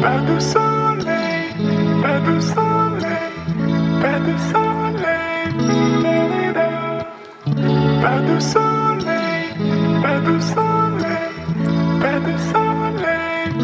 Pas de soleil, pas de soleil, pas de soleil, pas de soleil, pas de soleil, pas de soleil, pas de soleil,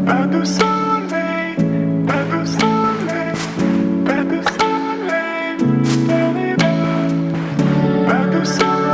pas de soleil, pas de soleil, pas de soleil, pas de soleil,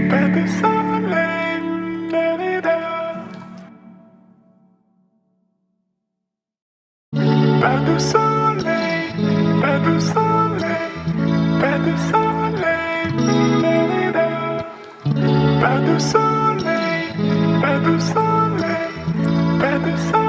pas de Pas de soleil, pas de soleil, pas de soleil, pas de soleil, pas de soleil, pas de soleil.